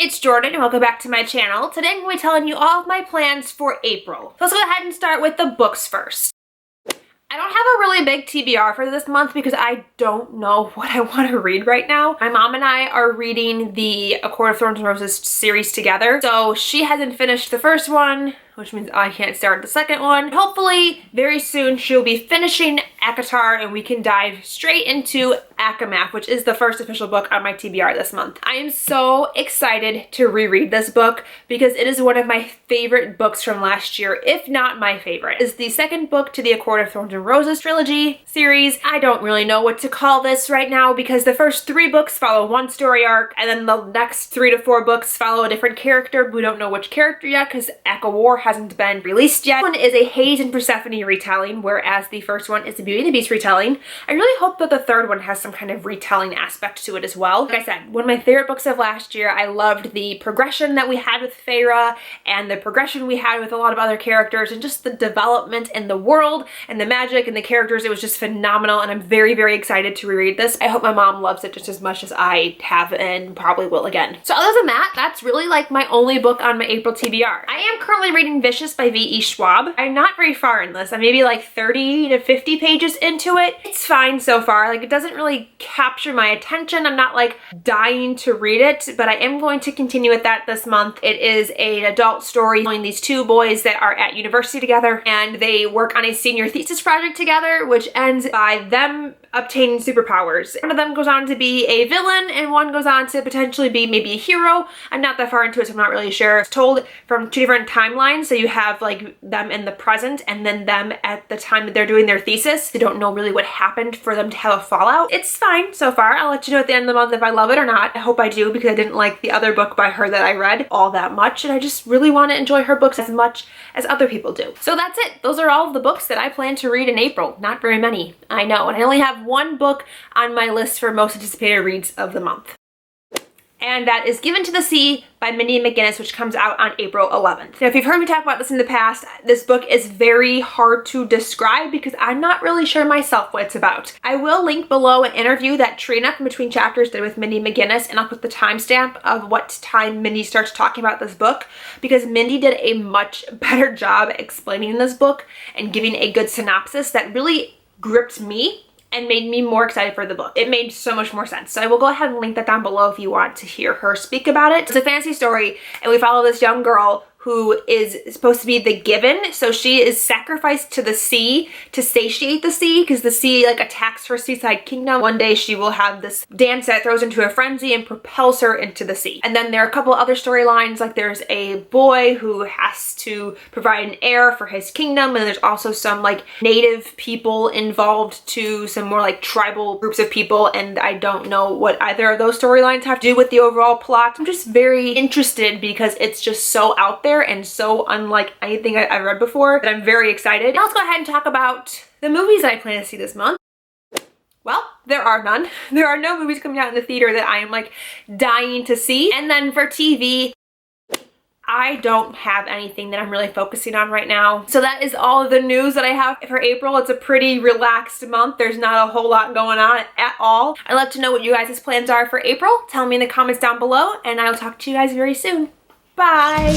it's Jordan and welcome back to my channel. Today I'm going to be telling you all of my plans for April. So let's go ahead and start with the books first. I don't have a really big TBR for this month because I don't know what I want to read right now. My mom and I are reading the A Court of Thorns and Roses series together. So she hasn't finished the first one, which means I can't start the second one. Hopefully, very soon she'll be finishing ACOTAR and we can dive straight into ACOMAF, which is the first official book on my TBR this month. I am so excited to reread this book because it is one of my favorite books from last year, if not my favorite. It's the second book to the A Court of Thorns and Roses trilogy series. I don't really know what to call this right now because the first 3 books follow one story arc and then the next 3 to 4 books follow a different character. We don't know which character yet because Echo War hasn't been released yet. This one is a Hades and Persephone retelling, whereas the first one is a Beauty and the Beast retelling. I really hope that the third one has some kind of retelling aspect to it as well. Like I said, one of my favorite books of last year. I loved the progression that we had with Feyre and the progression we had with a lot of other characters and just the development in the world and the magic and the characters. It was just phenomenal and I'm very, very excited to reread this. I hope my mom loves it just as much as I have and probably will again. So other than that, that's really like my only book on my April TBR. I am currently reading Vicious by V.E. Schwab. I'm not very far in this. I'm maybe like 30 to 50 pages into it. It's fine so far. Like, it doesn't really capture my attention. I'm not like dying to read it, but I am going to continue with that this month. It is an adult story showing these 2 boys that are at university together and they work on a senior thesis project together, which ends by them obtaining superpowers. One of them goes on to be a villain and one goes on to potentially be maybe a hero. I'm not that far into it, so I'm not really sure. It's told from 2 different timelines, so you have like them in the present and then them at the time that they're doing their thesis. They don't know really what happened for them to have a fallout. It's fine so far. I'll let you know at the end of the month if I love it or not. I hope I do because I didn't like the other book by her that I read all that much and I just really want to enjoy her books as much as other people do. So that's it. Those are all of the books that I plan to read in April. Not very many, I know, and I only have 1 book on my list for most anticipated reads of the month. And that is Given to the Sea by Mindy and McGinnis, which comes out on April 11th. Now, if you've heard me talk about this in the past, this book is very hard to describe because I'm not really sure myself what it's about. I will link below an interview that Trina from Between Chapters did with Mindy and McGinnis, and I'll put the timestamp of what time Mindy starts talking about this book because Mindy did a much better job explaining this book and giving a good synopsis that really gripped me and made me more excited for the book. It made so much more sense. So I will go ahead and link that down below if you want to hear her speak about it. It's a fantasy story and we follow this young girl who is supposed to be the given. So she is sacrificed to the sea to satiate the sea because the sea like attacks her seaside kingdom. One day she will have this dance that throws into a frenzy and propels her into the sea. And then there are a couple other storylines, like there's a boy who has to provide an heir for his kingdom, and there's also some like native people involved too, some more like tribal groups of people, and I don't know what either of those storylines have to do with the overall plot. I'm just very interested because it's just so out there and so unlike anything I've read before that I'm very excited. Now let's go ahead and talk about the movies that I plan to see this month. Well, there are none. There are no movies coming out in the theater that I am like dying to see. And then for TV, I don't have anything that I'm really focusing on right now. So that is all of the news that I have for April. It's a pretty relaxed month. There's not a whole lot going on at all. I'd love to know what you guys' plans are for April. Tell me in the comments down below and I will talk to you guys very soon. Bye!